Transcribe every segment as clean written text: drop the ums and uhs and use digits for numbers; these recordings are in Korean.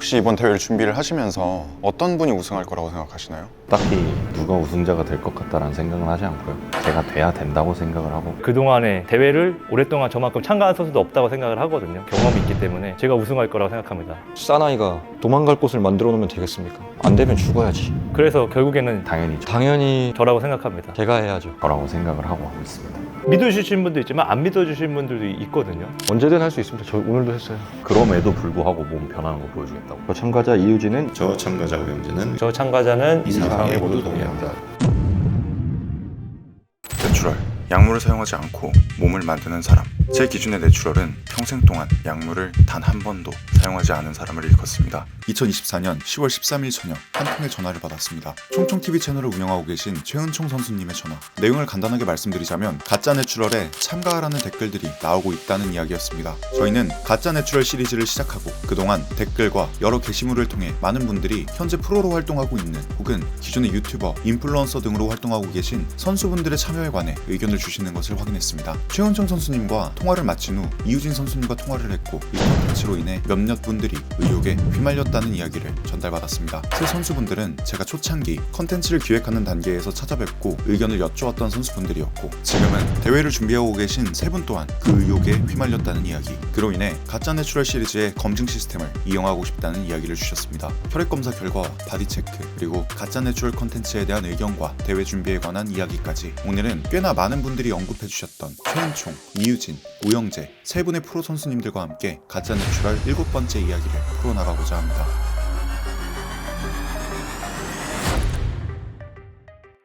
혹시 이번 대회를 준비를 하시면서 어떤 분이 우승할 거라고 생각하시나요? 딱히 누가 우승자가 될 것 같다라는 생각은 하지 않고요. 제가 돼야 된다고 생각을 하고 그동안의 대회를 오랫동안 저만큼 참가한 선수도 없다고 생각을 하거든요. 경험이 있기 때문에 제가 우승할 거라고 생각합니다. 사나이가 도망갈 곳을 만들어 놓으면 되겠습니까? 안 되면 죽어야지. 그래서 결국에는 당연히 당연히 저라고 생각합니다. 제가 해야죠. 저라고 생각을 하고 있습니다. 믿어주신 분도 있지만 안 믿어주신 분들도 있거든요. 언제든 할 수 있습니다. 저 오늘도 했어요. 그럼에도 불구하고 몸 변하는 거 보여주겠다고. 저 참가자 이유진은 저 참가자 오영재는 저 참가자는 이 상황에 모두 동의합니다. 내추럴, 약물을 사용하지 않고 몸을 만드는 사람. 제 기준의 내추럴은 평생 동안 약물을 단 한 번도 사용하지 않은 사람을 일컫습니다. 2024년 10월 13일 저녁 한 통의 전화를 받았습니다. 총총TV 채널을 운영하고 계신 최은총 선수님의 전화. 내용을 간단하게 말씀드리자면 가짜 내추럴에 참가하라는 댓글들이 나오고 있다는 이야기였습니다. 저희는 가짜 내추럴 시리즈를 시작하고 그동안 댓글과 여러 게시물을 통해 많은 분들이 현재 프로로 활동하고 있는 혹은 기존의 유튜버, 인플루언서 등으로 활동하고 계신 선수분들의 참여에 관해 의견을 주시는 것을 확인했습니다. 최은총 선수님과 통화를 마친 후 이유진 선수님과 통화를 했고 이 콘텐츠로 인해 몇몇 분들이 의혹에 휘말렸다는 이야기를 전달받았습니다. 세 선수분들은 제가 초창기 콘텐츠를 기획하는 단계에서 찾아뵙고 의견을 여쭈었던 선수분들이었고 지금은 대회를 준비하고 계신 세 분 또한 그 의혹에 휘말렸다는 이야기. 그로 인해 가짜 내추럴 시리즈의 검증 시스템을 이용하고 싶다는 이야기를 주셨습니다. 혈액 검사 결과와 바디 체크 그리고 가짜 내추럴 콘텐츠에 대한 의견과 대회 준비에 관한 이야기까지 오늘은 꽤나 많은 분들이 언급해 주셨던 최은총, 이유진, 오영재 세 분의 프로 선수님들과 함께 가짜 내추럴 7번째 이야기를 풀어나가고자 합니다.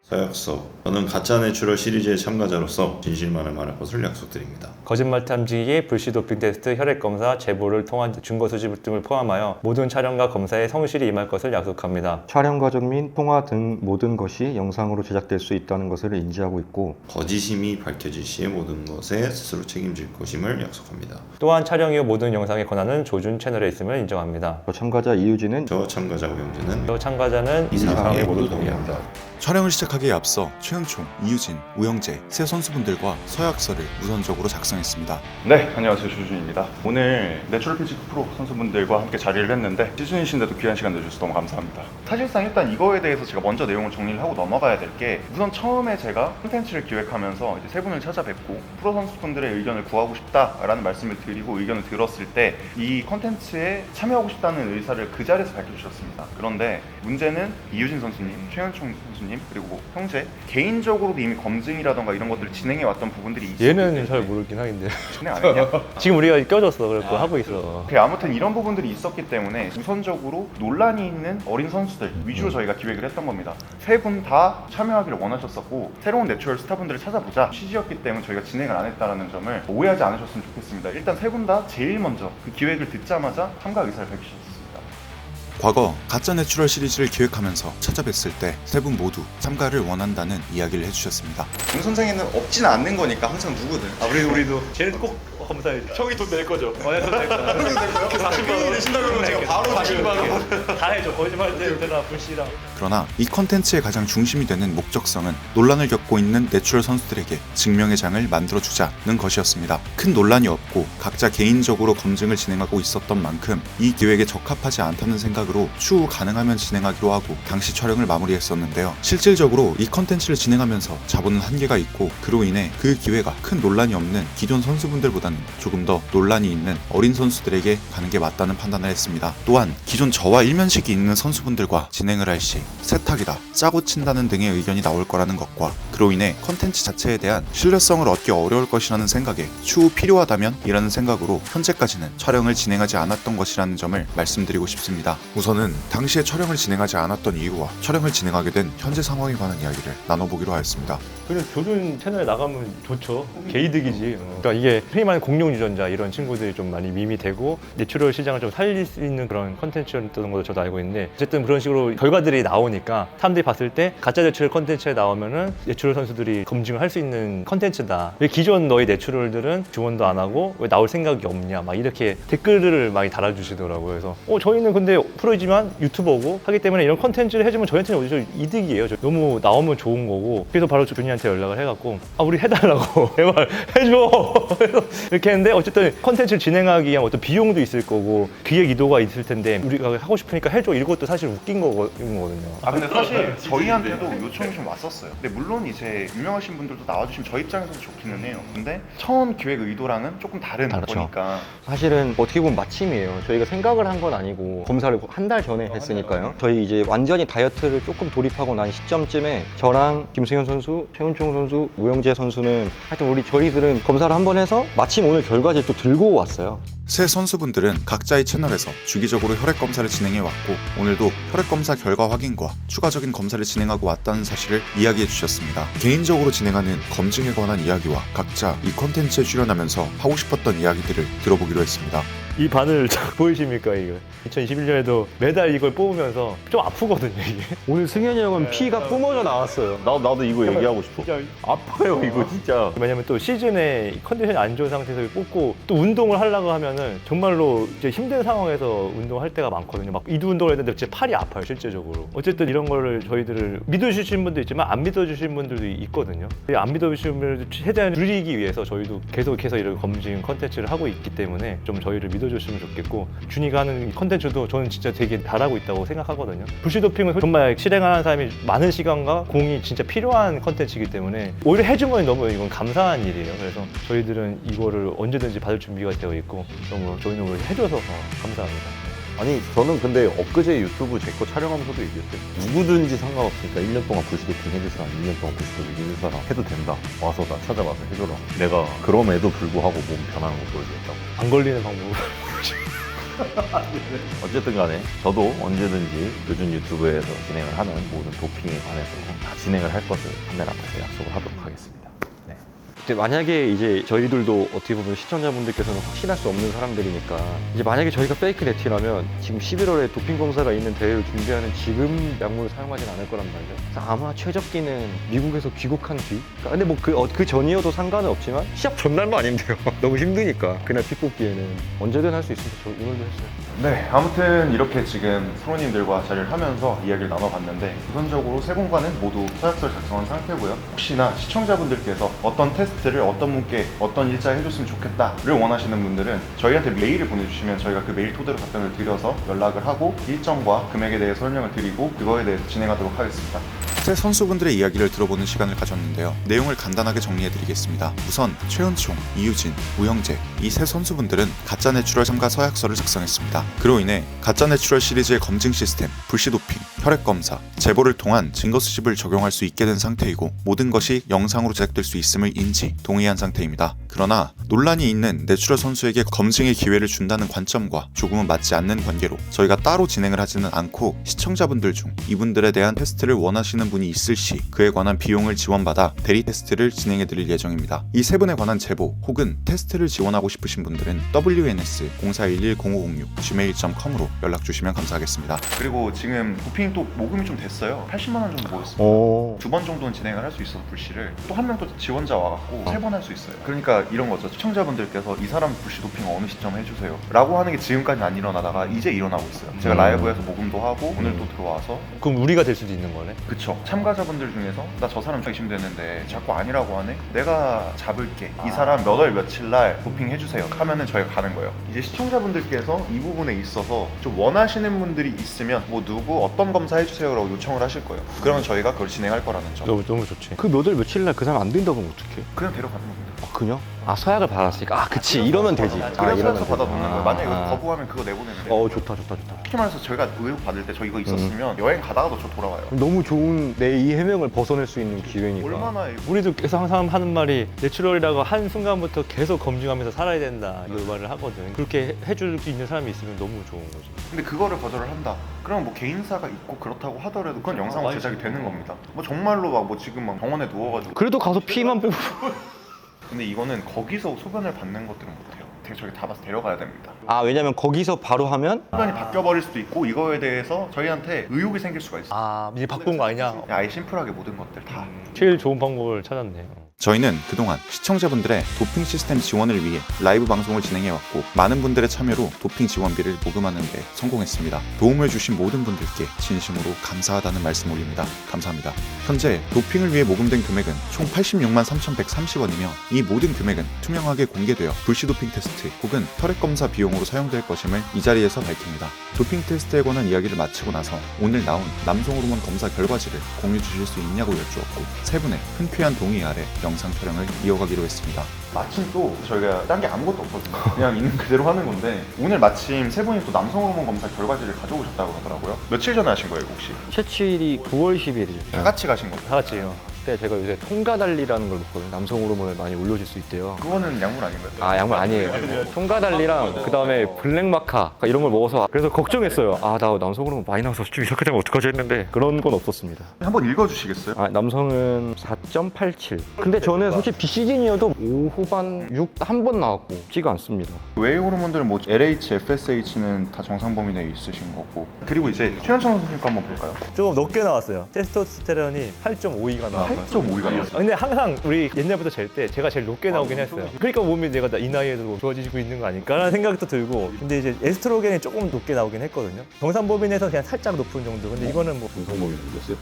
서약서, 저는 가짜 내추럴 시리즈의 참가자로서 진실만을 말할 것을 약속드립니다. 거짓말 탐지기, 불시 도핑 테스트, 혈액 검사, 제보를 통한 증거 수집 등을 포함하여 모든 촬영과 검사에 성실히 임할 것을 약속합니다. 촬영 과정 및 통화 등 모든 것이 영상으로 제작될 수 있다는 것을 인지하고 있고 거짓임이 밝혀질 시에 모든 것에 스스로 책임질 것임을 약속합니다. 또한 촬영 이후 모든 영상의 권한은 조준 채널에 있음을 인정합니다. 저 참가자 이유진은 저 참가자 오영재는 저 참가자는 이 상황에 모두 동의합니다. 촬영을 시작하기에 앞서 최은총, 이유진, 오영재 세 선수분들과 서약서를 우선적으로 작성했습니다. 네, 안녕하세요. 조준입니다. 오늘 내추럴 피지크 프로 선수분들과 함께 자리를 했는데 시즌이신데도 귀한 시간 내주셔서 너무 감사합니다. 사실상 일단 이거에 대해서 제가 먼저 내용을 정리를 하고 넘어가야 될 게 우선 처음에 제가 콘텐츠를 기획하면서 이제 세 분을 찾아뵙고 프로 선수분들의 의견을 구하고 싶다라는 말씀을 드리고 의견을 들었을 때 이 콘텐츠에 참여하고 싶다는 의사를 그 자리에서 밝혀주셨습니다. 그런데 문제는 이유진 선수님, 최은총 선수님 그리고 형제 개인적으로도 이미 검증이라던가 이런 것들을 진행해 왔던 부분들이 있어요. 얘는 잘 모르긴 하긴데 진행 안 했냐? 지금 우리가 껴줬어. 그래서 하고 있어. 아무튼 이런 부분들이 있었기 때문에 우선적으로 논란이 있는 어린 선수들 위주로 저희가 기획을 했던 겁니다. 세 분 다 참여하기를 원하셨었고 새로운 내추럴 스타분들을 찾아보자 취지였기 때문에 저희가 진행을 안 했다는 점을 오해하지 않으셨으면 좋겠습니다. 일단 세 분 다 제일 먼저 그 기획을 듣자마자 참가 의사를 밝히셨습니다. 과거 가짜 내추럴 시리즈를 기획하면서 찾아뵀을 때 세 분 모두 참가를 원한다는 이야기를 해주셨습니다. 정 선생에는 없지는 않는 거니까 항상 누구든 우리도 쟤는 꼭 검사해. 형이 돈 낼 거죠? 형이 될 거야. 형이 낼 거요? 그 내신다 그러면 제가 바로 드리는 다 해줘. 거짓말 때나 불씨랑. 그러나 이 컨텐츠의 가장 중심이 되는 목적성은 논란을 겪고 있는 내추럴 선수들에게 증명의 장을 만들어주자는 것이었습니다. 큰 논란이 없고 각자 개인적으로 검증을 진행하고 있었던 만큼 이 기획에 적합하지 않다는 생각으로 추후 가능하면 진행하기로 하고 당시 촬영을 마무리했었는데요. 실질적으로 이 컨텐츠를 진행하면서 자본은 한계가 있고 그로 인해 그 기회가 큰 논란이 없는 기존 선수분들보다는 조금 더 논란이 있는 어린 선수들에게 가는 게 맞다는 판단을 했습니다. 또한 기존 저와 일면식이 있는 선수분들과 진행을 할 시 세탁이다, 짜고 친다는 등의 의견이 나올 거라는 것과 그로 인해 컨텐츠 자체에 대한 신뢰성을 얻기 어려울 것이라는 생각에 추후 필요하다면 이라는 생각으로 현재까지는 촬영을 진행하지 않았던 것이라는 점을 말씀드리고 싶습니다. 우선은 당시에 촬영을 진행하지 않았던 이유와 촬영을 진행하게 된 현재 상황에 관한 이야기를 나눠보기로 하였습니다. 그래 조준 채널에 나가면 좋죠. 개이득이지. 그러니까 이게 흔히 말하는 공룡 유전자 이런 친구들이 좀 많이 밈이 되고 내추럴 시장을 좀 살릴 수 있는 그런 컨텐츠였던 것도 저도 알고 있는데 어쨌든 그런 식으로 결과들이 나오니까 사람들이 봤을 때 가짜 내추럴 컨텐츠에 나오면은 내추럴 선수들이 검증을 할 수 있는 컨텐츠다. 왜 기존 너희 내추럴들은 지원도 안 하고 왜 나올 생각이 없냐 막 이렇게 댓글들을 많이 달아주시더라고요. 그래서 저희는 근데 프로이지만 유튜버고 하기 때문에 이런 컨텐츠를 해주면 저희한테는 오히려 이득이에요. 너무 나오면 좋은 거고 그래서 바로 준이한테 연락을 해갖고 우리 해달라고 제발 해줘. 이렇게 했는데 어쨌든 컨텐츠를 진행하기 위한 어떤 비용도 있을 거고 기획 이도가 있을 텐데 우리가 하고 싶으니까 해줘 이것도 사실 웃긴 거거든요. 아 근데 사실 저희한테도 요청이 좀 왔었어요. 근데 물론 이제 유명하신 분들도 나와주시면 저희 입장에서도 좋기는 해요. 근데 처음 기획 의도랑은 조금 다른 다르죠. 거니까. 사실은 어떻게 보면 마침이에요. 저희가 생각을 한 건 아니고 검사를 한 달 전에 했으니까요. 저희 이제 완전히 다이어트를 조금 돌입하고 난 시점쯤에 저랑 김승현 선수, 최훈총 선수, 우영재 선수는 하여튼 저희들은 검사를 한 번 해서 마침 오늘 결과지를 또 들고 왔어요. 새 선수분들은 각자의 채널에서 주기적으로 혈액 검사를 진행해 왔고 오늘도 혈액 검사 결과 확인과 추가적인 검사를 진행하고 왔다는 사실을 이야기해 주셨습니다. 개인적으로 진행하는 검증에 관한 이야기와 각자 이 콘텐츠에 출연하면서 하고 싶었던 이야기들을 들어보기로 했습니다. 이 바늘 보이십니까 이거? 2021년에도 매달 이걸 뽑으면서 좀 아프거든요 이게. 오늘 승현이 형은 피가 뿜어져 나왔어요. 나도 이거 얘기하고 싶어. 진짜 아파요 이거 진짜. 왜냐면 또 시즌에 컨디션이 안 좋은 상태에서 뽑고 또 운동을 하려고 하면은 정말로 이제 힘든 상황에서 운동할 때가 많거든요. 막 이두 운동을 했는데 진짜 팔이 아파요 실제적으로. 어쨌든 이런 거를 저희들을 믿어주시는 분도 있지만 안 믿어주시는 분들도 있거든요. 안 믿어주시는 분들 최대한 줄이기 위해서 저희도 계속해서 이런 검증 컨텐츠를 하고 있기 때문에 좀 저희를 믿어줬으면 좋겠고 준이가 하는 이 컨텐츠도 저는 진짜 되게 잘하고 있다고 생각하거든요. 불시도핑은 정말 실행하는 사람이 많은 시간과 공이 진짜 필요한 컨텐츠이기 때문에 오히려 해주면 너무 이건 감사한 일이에요. 그래서 저희들은 이거를 언제든지 받을 준비가 되어 있고 너무 저희는 오히려 해줘서 감사합니다. 아니 저는 근데 엊그제 유튜브 제 거 촬영하면서도 얘기했어요. 누구든지 상관없으니까 1년 동안 불시도핑 해줄 사람, 2년 동안 불시도핑 해줄 사람 해도 된다. 와서 나 찾아와서 해줘라. 내가 그럼에도 불구하고 몸 변하는 거 보여주겠다고. 안 걸리는 방법으로. 어쨌든 간에 저도 언제든지 요즘 유튜브에서 진행을 하는 모든 도핑에 관해서 다 진행을 할 것을 카메라 앞에서 약속을 하도록 하겠습니다. 네. 근데 만약에 이제 저희들도 어떻게 보면 시청자분들께서는 확신할 수 없는 사람들이니까 이제 만약에 저희가 페이크 네티라면 지금 11월에 도핑 검사가 있는 대회를 준비하는 지금 약물을 사용하진 않을 거란 말이죠. 그래서 아마 최적기는 미국에서 귀국한 뒤. 근데 뭐 그 전이어도 상관은 없지만 시합 전날만 아니면 돼요. 너무 힘드니까 그날 피 뽑기에는 언제든 할 수 있으니까 저 오늘도 했어요. 네, 아무튼 이렇게 지금 프로님들과 자리를 하면서 이야기를 나눠봤는데 우선적으로 세 분과는 모두 서약서를 작성한 상태고요. 혹시나 시청자분들께서 어떤 테스트를 어떤 분께 어떤 일자에 해줬으면 좋겠다를 원하시는 분들은 저희한테 메일을 보내주시면 저희가 그 메일 토대로 답변을 드려서 연락을 하고 일정과 금액에 대해 설명을 드리고 그거에 대해서 진행하도록 하겠습니다. 새 선수분들의 이야기를 들어보는 시간을 가졌는데요. 내용을 간단하게 정리해드리겠습니다. 우선 최은총, 이유진, 우영재 이 세 선수분들은 가짜 내추럴 참가 서약서를 작성했습니다. 그로 인해 가짜 내추럴 시리즈의 검증 시스템, 불시도핑, 혈액검사, 제보를 통한 증거 수집을 적용할 수 있게 된 상태이고 모든 것이 영상으로 제작될 수 있음을 인지, 동의한 상태입니다. 그러나 논란이 있는 내추럴 선수에게 검증의 기회를 준다는 관점과 조금은 맞지 않는 관계로 저희가 따로 진행을 하지는 않고 시청자분들 중 이분들에 대한 테스트를 원하시는 분이 있을 시 그에 관한 비용을 지원받아 대리 테스트를 진행해드릴 예정입니다. 이 세 분에 관한 제보 혹은 테스트를 지원하고 싶으신 분들은 wns04110506gmail.com으로 연락주시면 감사하겠습니다. 그리고 지금 도핑이 또 모금이 좀 됐어요. 80만 원 정도 모였습니다. 오. 2번 정도는 진행을 할 수 있어서 불시를 또 한 명 또 지원자 와갖고 3번 할 수 있어요. 그러니까 이런 거죠. 시청자분들께서 이 사람 불시 도핑 어느 시점 해주세요 라고 하는 게 지금까지는 안 일어나다가 이제 일어나고 있어요. 제가 라이브에서 모금도 하고 오늘 또 들어와서 그럼 우리가 될 수도 있는 거네. 그쵸. 참가자분들 중에서 나 저 사람 의심되는데 자꾸 아니라고 하네? 내가 잡을게. 이 사람 몇 월 며칠 날 도핑 해주세요 하면은 저희가 가는 거예요. 이제 시청자분들께서 이 부분에 있어서 좀 원하시는 분들이 있으면 뭐 누구 어떤 검사 해주세요 라고 요청을 하실 거예요. 그러면 저희가 그걸 진행할 거라는 점. 너무 좋지. 그 몇 월 며칠 날 그 사람 안 된다고 하면 어떡해? 그냥 데려가는 겁니다. 그냥? 서약을 받았으니까 그치 이러면 되지. 그냥 이러면 서약서 되지. 받아놓는 거예요. 만약에 이거 거부하면 그거 내보내면 돼요. 좋다. 특히 말해서 저희가 의혹 받을 때 저 이거 있었으면 여행 가다가도 저 돌아와요. 너무 좋은 내 이 해명을 벗어낼 수 있는 기회니까. 얼마나 우리도 계속 항상 하는 말이 내추럴이라고 한 순간부터 계속 검증하면서 살아야 된다 이 말을 하거든. 그렇게 해줄 수 있는 사람이 있으면 너무 좋은 거지. 근데 그거를 거절을 한다. 그럼 뭐 개인사가 있고 그렇다고 하더라도 그건 영상으로 제작이 되는 겁니다. 뭐 정말로 막 뭐 지금 막 병원에 누워가지고 그래도 가서 피만 뽑고. 근데 이거는 거기서 소변을 받는 것들은 못해요. 저희 다 봐서 데려가야 됩니다. 왜냐면 거기서 바로 하면 소변이 바뀌어버릴 수도 있고 이거에 대해서 저희한테 의혹이 생길 수가 있어요. 이제 바꾼 거 아니냐? 아예 심플하게 모든 것들 다. 제일 좋은 방법을 찾았네. 저희는 그동안 시청자분들의 도핑 시스템 지원을 위해 라이브 방송을 진행해왔고 많은 분들의 참여로 도핑 지원비를 모금하는 데 성공했습니다. 도움을 주신 모든 분들께 진심으로 감사하다는 말씀 올립니다. 감사합니다. 현재 도핑을 위해 모금된 금액은 총 86만 3,130원이며 이 모든 금액은 투명하게 공개되어 불시 도핑 테스트 혹은 혈액 검사 비용으로 사용될 것임을 이 자리에서 밝힙니다. 도핑 테스트에 관한 이야기를 마치고 나서 오늘 나온 남성 호르몬 검사 결과지를 공유 주실 수 있냐고 여쭈었고 세 분의 흔쾌한 동의 아래 영상 촬영을 이어가기로 했습니다. 마침 또 저희가 딴 게 아무것도 없거든요. 그냥 있는 그대로 하는 건데 오늘 마침 세 분이 또 남성 호르몬 검사 결과지를 가져오셨다고 하더라고요. 며칠 전에 하신 거예요, 혹시? 채취일이 9월 10일이죠. 다 같이 가신 거예요? 다 같이요. 그때 제가 요새 통가달리라는 걸 먹거든요. 남성 호르몬을 많이 올려줄 수 있대요. 그거는 약물 아닌가요? 아, 약물 아니에요. 통가달리랑 그다음에 블랙마카 이런 걸 먹어서 그래서 걱정했어요. 아, 나 남성 호르몬 많이 나와서 좀 이렇게 되면 어떡하지 했는데 그런 건 없었습니다. 한번 읽어주시겠어요? 아, 남성은 4.87. 근데 저는 솔직히 비시즌이어도 5 후반 6 한 번 나왔고 쉽지가 않습니다. 외의 호르몬들은 뭐 LH, FSH는 다 정상 범위 내에 있으신 거고 그리고 이제 최현철 선수님 거 한번 볼까요? 조금 높게 나왔어요. 테스토스테론이 8.52가 나왔어요. 8.5가 나왔어요. 근데 항상 우리 옛날부터 잴 때 제가 제일 높게 나오긴 했어요. 그러니까 몸이 내가 이 나이에도 뭐 좋아지고 있는 거 아닐까라는 생각도 들고 근데 이제 에스트로겐이 조금 높게 나오긴 했거든요. 정상 범위내에서 그냥 살짝 높은 정도. 근데 이거는 뭐 정성범위 눌렸어요?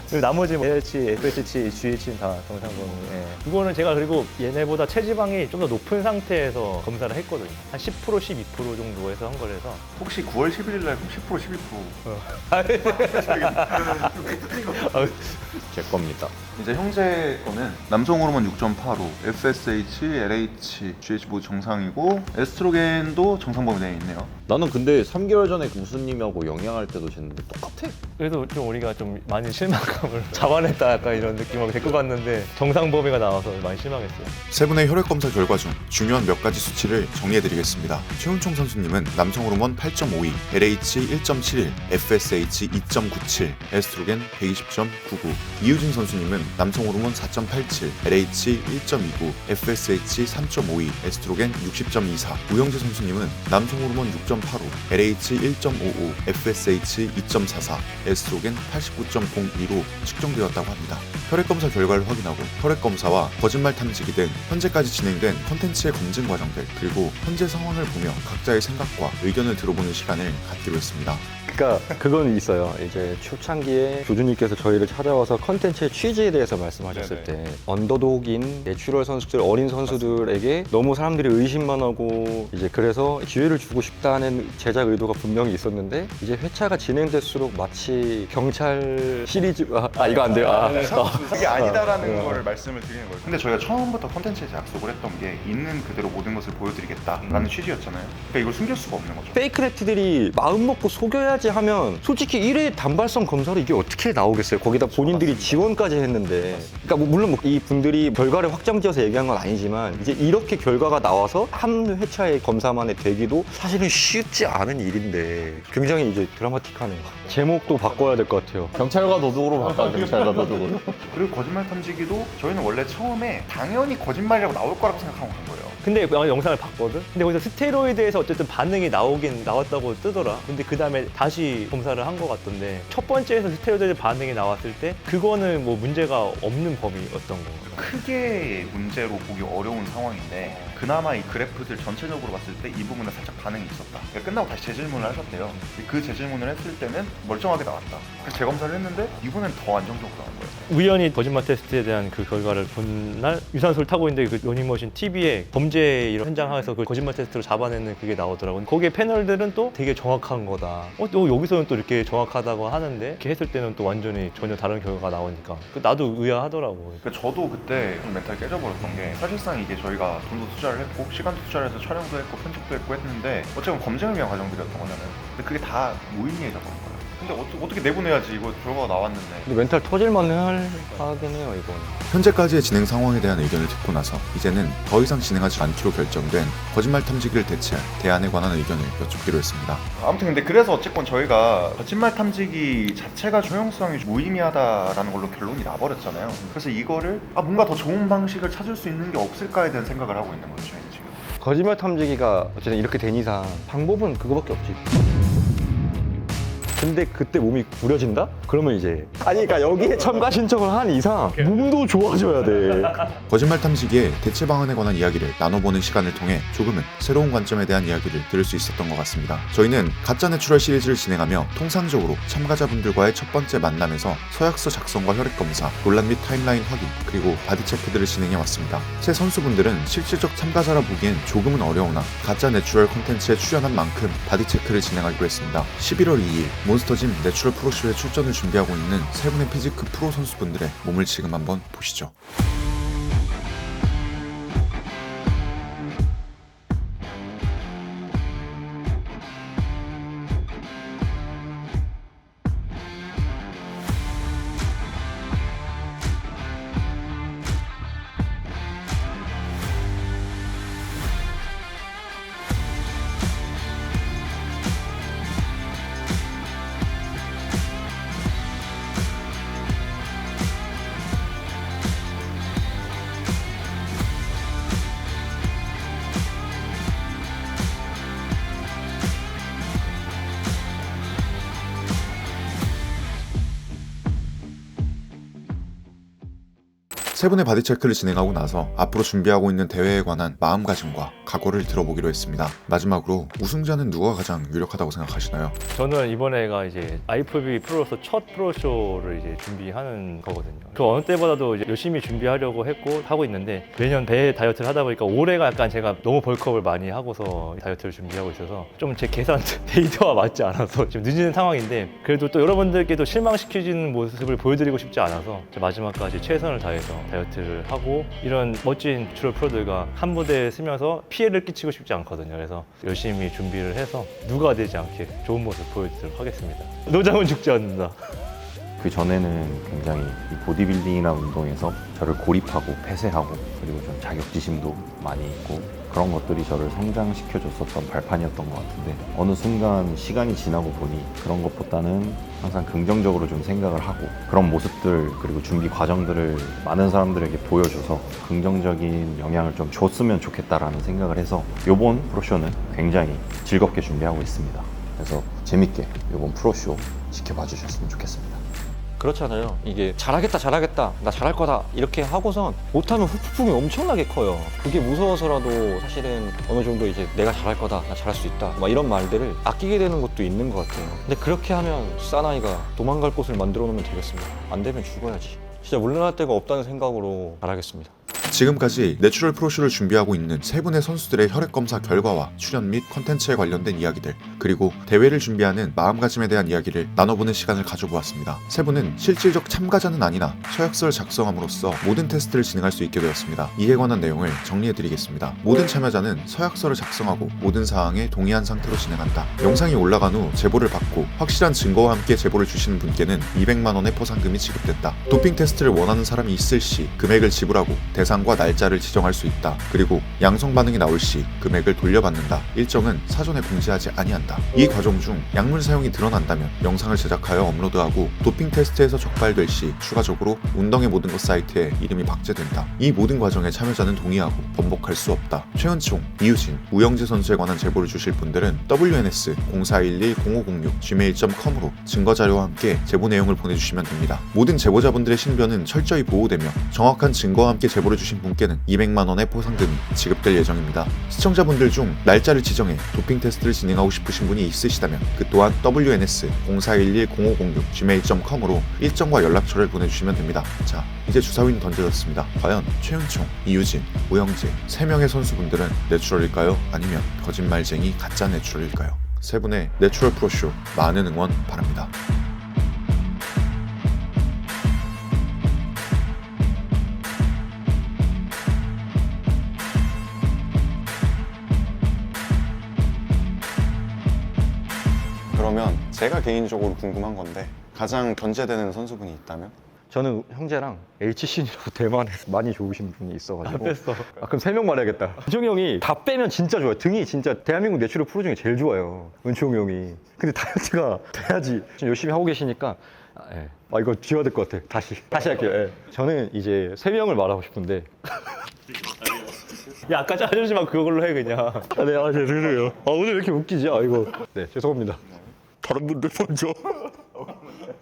그리고 나머지 뭐 LH, FSH, GH는 다 정상 범위. 예. 이거는 제가 그리고 얘네보다 체지방이 좀 더 높은 상태에서 검사를 했거든요. 한 10%, 12% 정도에서 한 거라서. 혹시 9월 11일 날 10%, 11%? 제 겁니다. 이제 형제 거는 남성 호르몬 6.85, FSH, LH, GH 모두 정상이고 에스트로겐도 정상 범위 내에 있네요. 나는 근데 3개월 전에 무수님하고 영양할 때도 쟀는데 똑같아. 그래서 좀 우리가 좀 많이 실망감을 자만했다 약간 이런 느낌으로 데리고 갔는데 정상 범위가 나와서 많이 실망했어요. 세 분의 혈액 검사 결과 중 중요한 몇 가지 수치를 정리해드리겠습니다. 최훈총 선수님은 남성 호르몬 8.52, LH 1.71, FSH 2.97, 에스트로겐 120.99. 이유진 선수님은 남성 호르몬 4.87, LH 1.29, FSH 3.52, 에스트로겐 60.24. 우영재 선수님은 남성 호르몬 6.85, LH 1.55, FSH 2.44, 에스트로겐 89.02로 측정되었다고 합니다. 혈액 검사 결과를 확인하고 혈액 검사와 거짓말 탐지기 등 현재까지 진행된 컨텐츠의 검증 과정들 그리고 현재 상황을 보며 각자의 생각과 의견을 들어보는 시간을 갖기로 했습니다. 그러니까 그건 있어요. 이제 초창기에 교주님께서 저희를 찾아와서 컨텐츠의 취지에 대해서 말씀하셨을 때 언더독인 내추럴 선수들, 어린 선수들에게 너무 사람들이 의심만 하고 이제 그래서 기회를 주고 싶다는 제작 의도가 분명히 있었는데 이제 회차가 진행될수록 마치 경찰 시리즈 이거 안 돼요. 그게 아니다라는 거를 말씀을 드리는 거예요. 근데 저희가 처음부터 컨텐츠에서 약속을 했던 게 있는 그대로 모든 것을 보여드리겠다라는 취지였잖아요. 그러니까 이걸 숨길 수가 없는 거죠. 페이크 네티들이 마음 먹고 속여야지 하면 솔직히 1회 단발성 검사로 이게 어떻게 나오겠어요? 거기다 본인들이 지원까지 했는데 그러니까 뭐 물론 이 분들이 결과를 확정지어서 얘기한 건 아니지만 이제 이렇게 결과가 나와서 한 회차의 검사만의 되기도 사실은 쉽지 않은 일인데 굉장히 이제 드라마틱하네요. 제목도 바꿔야 될 것 같아요. 경찰과 도둑으로 바꿔. 경찰과 도둑으로. 그리고 거짓말 탐지기도 저희는 원래 처음에 당연히 거짓말이라고 나올 거라고 생각하고 간 거예요. 근데 영상을 봤거든? 근데 거기서 스테로이드에서 어쨌든 반응이 나왔다고 뜨더라. 근데 그 다음에 다시 검사를 한 것 같던데 첫 번째에서 스테로이드 반응이 나왔을 때 그거는 뭐 문제가 없는 범위였던 거. 크게 문제로 보기 어려운 상황인데 그나마 이 그래프들 전체적으로 봤을 때 이 부분에 살짝 반응이 있었다. 그러니까 끝나고 다시 재질문을 하셨대요. 그 재질문을 했을 때는 멀쩡하게 나왔다. 그래서 재검사를 했는데 이번엔 더 안정적으로 나온 거예요. 우연히 거짓말 테스트에 대한 그 결과를 본 날 유산소를 타고 있는데 그 러닝머신 TV에 범죄 이런 현장에서 그 거짓말 테스트로 잡아내는 그게 나오더라고요. 거기에 패널들은 또 되게 정확한 거다. 또 여기서는 또 이렇게 정확하다고 하는데 이렇게 했을 때는 또 완전히 전혀 다른 결과가 나오니까 나도 의아하더라고요. 그러니까 저도 그때 좀 멘탈 깨져버렸던 게 사실상 이게 저희가 돈도 투자를 했고 시간도 투자를 해서 촬영도 했고 편집도 했고 했는데 어쨌든 검증을 위한 과정들이었던 거잖아요. 근데 그게 다 무의미해져 버린 거예요. 근데 어떻게 내보내야지 이거 결과가 나왔는데. 근데 멘탈 터질만 하긴 해요 이거는. 현재까지의 진행 상황에 대한 의견을 듣고 나서 이제는 더 이상 진행하지 않기로 결정된 거짓말 탐지기를 대체할 대안에 관한 의견을 여쭙기로 했습니다. 아무튼 근데 그래서 어쨌건 저희가 거짓말 탐지기 자체가 효용성이 무의미하다라는 걸로 결론이 나버렸잖아요. 그래서 이거를 뭔가 더 좋은 방식을 찾을 수 있는 게 없을까에 대한 생각을 하고 있는 거죠 저희는 지금. 거짓말 탐지기가 어쨌든 이렇게 된 이상 방법은 그거밖에 없지. 근데 그때 몸이 구려진다? 그러면 이제 아니 그러니까 여기에 참가 신청을 한 이상 몸도 좋아져야 돼. 거짓말 탐지기의 대체 방안에 관한 이야기를 나눠보는 시간을 통해 조금은 새로운 관점에 대한 이야기를 들을 수 있었던 것 같습니다. 저희는 가짜 내추럴 시리즈를 진행하며 통상적으로 참가자분들과의 첫 번째 만남에서 서약서 작성과 혈액 검사, 논란 및 타임라인 확인, 그리고 바디 체크들을 진행해 왔습니다. 새 선수분들은 실질적 참가자라 보기엔 조금은 어려우나 가짜 내추럴 콘텐츠에 출연한 만큼 바디 체크를 진행하기로 했습니다. 11월 2일 몬스터짐 내추럴 프로쇼에 출전을 준비하고 있는 세 분의 피지크 프로 선수분들의 몸을 지금 한번 보시죠. 세 분의 바디 체크를 진행하고 나서 앞으로 준비하고 있는 대회에 관한 마음가짐과 각오를 들어보기로 했습니다. 마지막으로 우승자는 누가 가장 유력하다고 생각하시나요? 저는 이번에가 이제 IFBB 프로로서 첫 프로쇼를 이제 준비하는 거거든요. 그 어느 때보다도 이제 열심히 준비하려고 했고 하고 있는데 매년 배 다이어트를 하다 보니까 올해가 약간 제가 너무 벌크업을 많이 하고서 다이어트를 준비하고 있어서 좀 제 계산 데이터와 맞지 않아서 지금 늦은 상황인데 그래도 또 여러분들께도 실망시키는 모습을 보여드리고 싶지 않아서 마지막까지 최선을 다해서 다이어트를 하고 이런 멋진 내추럴 프로들과 한 무대에 서면서 피해를 끼치고 싶지 않거든요. 그래서 열심히 준비를 해서 누가 되지 않게 좋은 모습 보여드리도록 하겠습니다. 노장은 죽지 않는다. 그 전에는 굉장히 이 보디빌딩이라는 운동에서 저를 고립하고 폐쇄하고 그리고 좀 자격지심도 많이 있고 그런 것들이 저를 성장시켜줬었던 발판이었던 것 같은데 어느 순간 시간이 지나고 보니 그런 것보다는 항상 긍정적으로 좀 생각을 하고 그런 모습들 그리고 준비 과정들을 많은 사람들에게 보여줘서 긍정적인 영향을 좀 줬으면 좋겠다라는 생각을 해서 이번 프로쇼는 굉장히 즐겁게 준비하고 있습니다. 그래서 재밌게 이번 프로쇼 지켜봐 주셨으면 좋겠습니다. 그렇잖아요. 이게 잘하겠다 나 잘할 거다 이렇게 하고선 못하면 후폭풍이 엄청나게 커요. 그게 무서워서라도 사실은 어느 정도 이제 내가 잘할 거다 나 잘할 수 있다 막 이런 말들을 아끼게 되는 것도 있는 것 같아요. 근데 그렇게 하면 사나이가 도망갈 곳을 만들어 놓으면 되겠습니다. 안 되면 죽어야지. 진짜 물러날 데가 없다는 생각으로 잘하겠습니다. 지금까지 내추럴 프로쇼를 준비하고 있는 세 분의 선수들의 혈액 검사 결과와 출연 및 컨텐츠에 관련된 이야기들 그리고 대회를 준비하는 마음가짐에 대한 이야기를 나눠보는 시간을 가져보았습니다. 세 분은 실질적 참가자는 아니나 서약서를 작성함으로써 모든 테스트를 진행할 수 있게 되었습니다. 이에 관한 내용을 정리해드리겠습니다. 모든 참여자는 서약서를 작성하고 모든 사항에 동의한 상태로 진행한다. 영상이 올라간 후 제보를 받고 확실한 증거와 함께 제보를 주시는 분께는 200만 원의 포상금이 지급된다. 도핑 테스트를 원하는 사람이 있을 시 금액을 지불하고 대상과 날짜를 지정할 수 있다. 그리고 양성 반응이 나올 시 금액을 돌려받는다. 일정은 사전에 공지하지 아니한다. 이 과정 중 약물 사용이 드러난다면 영상을 제작하여 업로드하고 도핑 테스트에서 적발될 시 추가적으로 운동의 모든 것 사이트에 이름이 박제된다. 이 모든 과정에 참여자는 동의하고 번복할 수 없다. 최은총, 이유진, 우영재 선수에 관한 제보를 주실 분들은 wns04110506gmail.com으로 증거자료와 함께 제보 내용을 보내주시면 됩니다. 모든 제보자분들의 신변은 철저히 보호되며 정확한 증거와 함께 제보를 주신 분께는 200만 원의 포상금이 지급될 예정입니다. 시청자분들 중 날짜를 지정해 도핑 테스트를 진행하고 싶으신 분이 있으시다면 그 또한 wns04110506gmail.com으로 일정과 연락처를 보내주시면 됩니다. 자, 이제 주사위는 던져졌습니다. 과연 최은총, 이유진, 우영재 3명의 선수분들은 내추럴일까요? 아니면 거짓말쟁이 가짜 내추럴일까요? 세 분의 내추럴 프로쇼 많은 응원 바랍니다. 그러면 제가 개인적으로 궁금한 건데 가장 견제되는 선수분이 있다면? 저는 형제랑 H신이라고 대만에 많이 좋으신 분이 있어가지고 뺐어. 그럼 3명 말해야겠다. 은총이 형이 다 빼면 진짜 좋아요. 등이 진짜 대한민국 내추럴 프로 중에 제일 좋아요. 은총이 형이. 근데 다이어트가 돼야지. 지금 열심히 하고 계시니까 예. 이거 지워야 될 것 같아. 다시 할게요. 예. 저는 이제 3명을 말하고 싶은데 야, 아까 자존심 만 그걸로 해 그냥. 네, 죄송해요. 오늘 왜 이렇게 웃기지? 이거. 네, 죄송합니다. 다른 분들 먼저.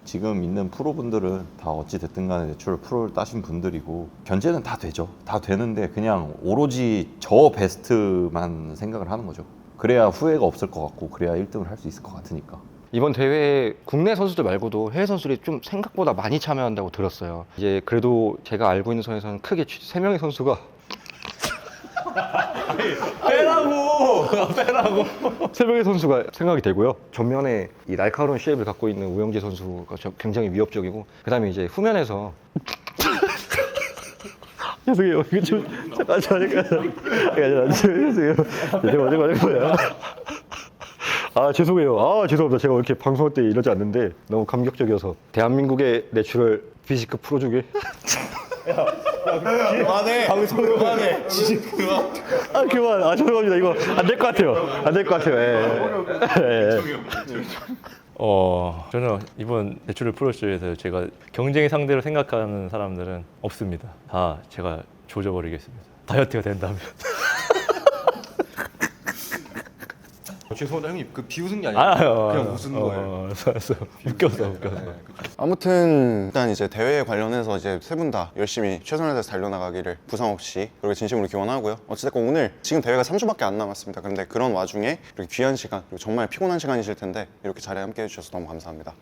지금 있는 프로분들은 다 어찌 됐든 간에 내추럴 프로를 따신 분들이고 견제는 다 되죠. 다 되는데 그냥 오로지 저 베스트만 생각을 하는 거죠. 그래야 후회가 없을 것 같고 그래야 1등을 할 수 있을 것 같으니까. 이번 대회에 국내 선수들 말고도 해외 선수들이 좀 생각보다 많이 참여한다고 들었어요. 이제 그래도 제가 알고 있는 선에서는 크게 3명의 선수가 빼라고 3명의 선수가 생각이 되고요. 전면에 이 날카로운 쉐입을 갖고 있는 우영재 선수가 굉장히 위협적이고, 그 다음에 이제 후면에서 죄송해요. 이거 좀 잠깐 죄송해요. 죄송합니다. 제가 이렇게 방송할 때 이러지 않는데 너무 감격적이어서. 대한민국의 내추럴 피지크 프로 중에 그만해. 방송을 그만해. 그만. 죄송합니다. 이거 안 될 것 같아요. 저는 이번 내추럴 프로쇼에서 제가 경쟁의 상대로 생각하는 사람들은 없습니다. 다 제가 조져버리겠습니다. 다이어트가 된다면. 죄송합니다 형님, 그 비웃은 게 아니라 그냥 웃은 거예요. 웃겨서. 아무튼 일단 이제 대회에 관련해서 이제 세 분 다 열심히 최선을 다해서 달려나가기를 부상 없이 그리고 진심으로 기원하고요. 어찌됐건 오늘 지금 대회가 3주밖에 안 남았습니다. 그런데 그런 와중에 이렇게 귀한 시간 그리고 정말 피곤한 시간이실 텐데 이렇게 자리에 함께 해주셔서 너무 감사합니다.